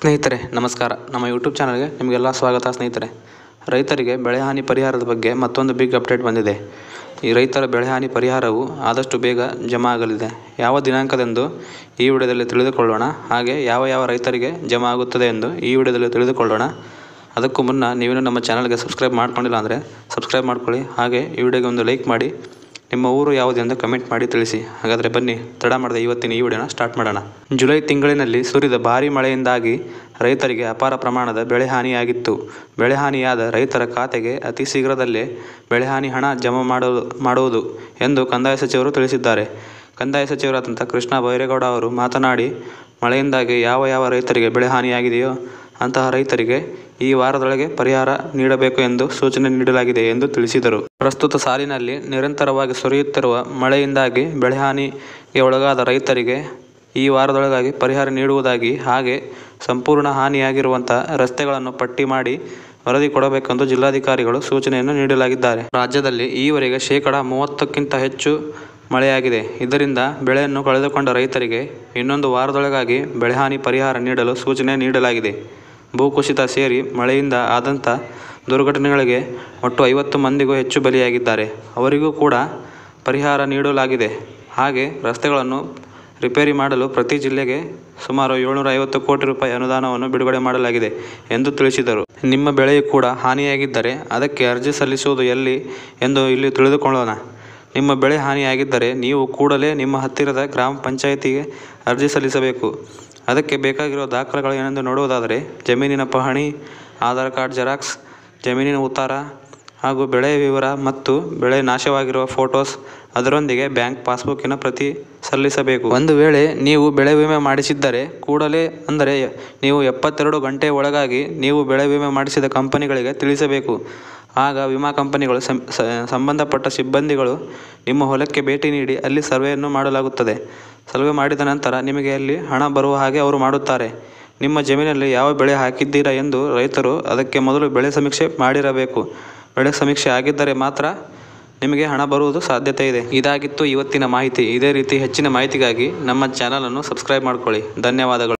ಸ್ನೇಹಿತರೆ ನಮಸ್ಕಾರ. ನಮ್ಮ ಯೂಟ್ಯೂಬ್ ಚಾನಲ್ಗೆ ನಿಮಗೆಲ್ಲ ಸ್ವಾಗತ. ಸ್ನೇಹಿತರೆ, ರೈತರಿಗೆ ಬೆಳೆಹಾನಿ ಪರಿಹಾರದ ಬಗ್ಗೆ ಮತ್ತೊಂದು ಬಿಗ್ ಅಪ್ಡೇಟ್ ಬಂದಿದೆ. ಈ ರೈತರ ಬೆಳೆಹಾನಿ ಪರಿಹಾರವು ಆದಷ್ಟು ಬೇಗ ಜಮಾ ಆಗಲಿದೆ. ಯಾವ ದಿನಾಂಕದಂದು ಈ ವಿಡಿಯೋದಲ್ಲಿ ತಿಳಿದುಕೊಳ್ಳೋಣ. ಹಾಗೆ ಯಾವ ರೈತರಿಗೆ ಜಮಾ ಆಗುತ್ತದೆ ಎಂದು ಈ ವಿಡಿಯೋದಲ್ಲಿ ತಿಳಿದುಕೊಳ್ಳೋಣ. ಅದಕ್ಕೂ ಮುನ್ನ ನೀವೇನು ನಮ್ಮ ಚಾನಲ್ಗೆ ಸಬ್ಸ್ಕ್ರೈಬ್ ಮಾಡ್ಕೊಂಡಿಲ್ಲ ಅಂದರೆ ಸಬ್ಸ್ಕ್ರೈಬ್ ಮಾಡ್ಕೊಳ್ಳಿ. ಹಾಗೆ ಈ ವಿಡಿಯೋಗೆ ಒಂದು ಲೈಕ್ ಮಾಡಿ. ನಿಮ್ಮ ಊರು ಯಾವುದು ಎಂದು ಕಮೆಂಟ್ ಮಾಡಿ ತಿಳಿಸಿ. ಹಾಗಾದರೆ ಬನ್ನಿ, ತಡ ಮಾಡದೆ ಇವತ್ತಿನ ಈ ವಿಡಿಯೋನ ಸ್ಟಾರ್ಟ್ ಮಾಡೋಣ. ಜುಲೈ ತಿಂಗಳಿನಲ್ಲಿ ಸುರಿದ ಭಾರೀ ಮಳೆಯಿಂದಾಗಿ ರೈತರಿಗೆ ಅಪಾರ ಪ್ರಮಾಣದ ಬೆಳೆಹಾನಿಯಾಗಿತ್ತು. ಬೆಳೆಹಾನಿಯಾದ ರೈತರ ಖಾತೆಗೆ ಅತಿ ಶೀಘ್ರದಲ್ಲೇ ಬೆಳೆಹಾನಿ ಹಣ ಜಮಾ ಮಾಡುವುದು ಎಂದು ಕಂದಾಯ ಸಚಿವರು ತಿಳಿಸಿದ್ದಾರೆ. ಕಂದಾಯ ಸಚಿವರಾದಂಥ ಕೃಷ್ಣ ಬೈರೇಗೌಡ ಅವರು ಮಾತನಾಡಿ, ಮಳೆಯಿಂದಾಗಿ ಯಾವ ರೈತರಿಗೆ ಬೆಳೆಹಾನಿಯಾಗಿದೆಯೋ ಅಂತಹ ರೈತರಿಗೆ ಈ ವಾರದೊಳಗೆ ಪರಿಹಾರ ನೀಡಬೇಕು ಎಂದು ಸೂಚನೆ ನೀಡಲಾಗಿದೆ ಎಂದು ತಿಳಿಸಿದರು. ಪ್ರಸ್ತುತ ಸಾಲಿನಲ್ಲಿ ನಿರಂತರವಾಗಿ ಸುರಿಯುತ್ತಿರುವ ಮಳೆಯಿಂದಾಗಿ ಬೆಳೆಹಾನಿಗೆ ಒಳಗಾದ ರೈತರಿಗೆ ಈ ವಾರದೊಳಗಾಗಿ ಪರಿಹಾರ ನೀಡುವುದಾಗಿ, ಹಾಗೆ ಸಂಪೂರ್ಣ ಹಾನಿಯಾಗಿರುವಂಥ ರಸ್ತೆಗಳನ್ನು ಪಟ್ಟಿ ಮಾಡಿ ವರದಿ ಕೊಡಬೇಕೆಂದು ಜಿಲ್ಲಾಧಿಕಾರಿಗಳು ಸೂಚನೆಯನ್ನು ನೀಡಲಾಗಿದ್ದಾರೆ. ರಾಜ್ಯದಲ್ಲಿ ಈವರೆಗೆ 30% ಹೆಚ್ಚು ಮಳೆಯಾಗಿದೆ. ಇದರಿಂದ ಬೆಳೆಯನ್ನು ಕಳೆದುಕೊಂಡ ರೈತರಿಗೆ ಇನ್ನೊಂದು ವಾರದೊಳಗಾಗಿ ಬೆಳೆಹಾನಿ ಪರಿಹಾರ ನೀಡಲು ಸೂಚನೆ ನೀಡಲಾಗಿದೆ. ಭೂಕುಸಿತ ಸೇರಿ ಮಳೆಯಿಂದ ಆದಂಥ ದುರ್ಘಟನೆಗಳಿಗೆ ಒಟ್ಟು 50 ಮಂದಿಗೂ ಹೆಚ್ಚು ಬಲಿಯಾಗಿದ್ದಾರೆ. ಅವರಿಗೂ ಕೂಡ ಪರಿಹಾರ ನೀಡಲಾಗಿದೆ. ಹಾಗೆ ರಸ್ತೆಗಳನ್ನು ರಿಪೇರಿ ಮಾಡಲು ಪ್ರತಿ ಜಿಲ್ಲೆಗೆ ಸುಮಾರು 750 ಕೋಟಿ ರೂಪಾಯಿ ಅನುದಾನವನ್ನು ಬಿಡುಗಡೆ ಮಾಡಲಾಗಿದೆ ಎಂದು ತಿಳಿಸಿದರು. ನಿಮ್ಮ ಬೆಳೆಯೂ ಕೂಡ ಹಾನಿಯಾಗಿದ್ದರೆ ಅದಕ್ಕೆ ಅರ್ಜಿ ಸಲ್ಲಿಸುವುದು ಎಲ್ಲಿ ಎಂದು ಇಲ್ಲಿ ತಿಳಿದುಕೊಳ್ಳೋಣ. ನಿಮ್ಮ ಬೆಳೆ ಹಾನಿಯಾಗಿದ್ದರೆ ನೀವು ಕೂಡಲೇ ನಿಮ್ಮ ಹತ್ತಿರದ ಗ್ರಾಮ ಪಂಚಾಯಿತಿಗೆ ಅರ್ಜಿ ಸಲ್ಲಿಸಬೇಕು. ಅದಕ್ಕೆ ಬೇಕಾಗಿರುವ ದಾಖಲೆಗಳು ಏನೆಂದು ನೋಡುವುದಾದರೆ, ಜಮೀನಿನ ಪಹಣಿ, ಆಧಾರ್ ಕಾರ್ಡ್ ಜೆರಾಕ್ಸ್, ಜಮೀನಿನ ಉತ್ತಾರ ಹಾಗೂ ಬೆಳೆಯ ವಿವರ ಮತ್ತು ಬೆಳೆ ನಾಶವಾಗಿರುವ ಫೋಟೋಸ್, ಅದರೊಂದಿಗೆ ಬ್ಯಾಂಕ್ ಪಾಸ್ಬುಕ್ಕಿನ ಪ್ರತಿ ಸಲ್ಲಿಸಬೇಕು. ಒಂದು ವೇಳೆ ನೀವು ಬೆಳೆ ವಿಮೆ ಮಾಡಿಸಿದ್ದರೆ ಕೂಡಲೇ, ಅಂದರೆ ನೀವು 72 ಗಂಟೆ ಒಳಗಾಗಿ ನೀವು ಬೆಳೆ ವಿಮೆ ಮಾಡಿಸಿದ ಕಂಪನಿಗಳಿಗೆ ತಿಳಿಸಬೇಕು. ಆಗ ವಿಮಾ ಕಂಪನಿಗಳು ಸಂಬಂಧಪಟ್ಟ ಸಿಬ್ಬಂದಿಗಳು ನಿಮ್ಮ ಹೊಲಕ್ಕೆ ಭೇಟಿ ನೀಡಿ ಅಲ್ಲಿ ಸರ್ವೆಯನ್ನು ಮಾಡಲಾಗುತ್ತದೆ. ಸರ್ವೆ ಮಾಡಿದ ನಂತರ ನಿಮಗೆ ಅಲ್ಲಿ ಹಣ ಬರುವ ಹಾಗೆ ಅವರು ಮಾಡುತ್ತಾರೆ. ನಿಮ್ಮ ಜಮೀನಲ್ಲಿ ಯಾವ ಬೆಳೆ ಹಾಕಿದ್ದೀರಾ ಎಂದು ರೈತರು ಅದಕ್ಕೆ ಮೊದಲು ಬೆಳೆ ಸಮೀಕ್ಷೆ ಮಾಡಿರಬೇಕು. ಬೆಳೆ ಸಮೀಕ್ಷೆ ಆಗಿದ್ದರೆ ಮಾತ್ರ ನಿಮಗೆ ಹಣ ಬರುವುದು ಸಾಧ್ಯತೆ ಇದೆ. ಇದಾಗಿತ್ತು ಇವತ್ತಿನ ಮಾಹಿತಿ. ಇದೇ ರೀತಿ ಹೆಚ್ಚಿನ ಮಾಹಿತಿಗಾಗಿ ನಮ್ಮ ಚಾನಲನ್ನು ಸಬ್ಸ್ಕ್ರೈಬ್ ಮಾಡ್ಕೊಳ್ಳಿ. ಧನ್ಯವಾದಗಳು.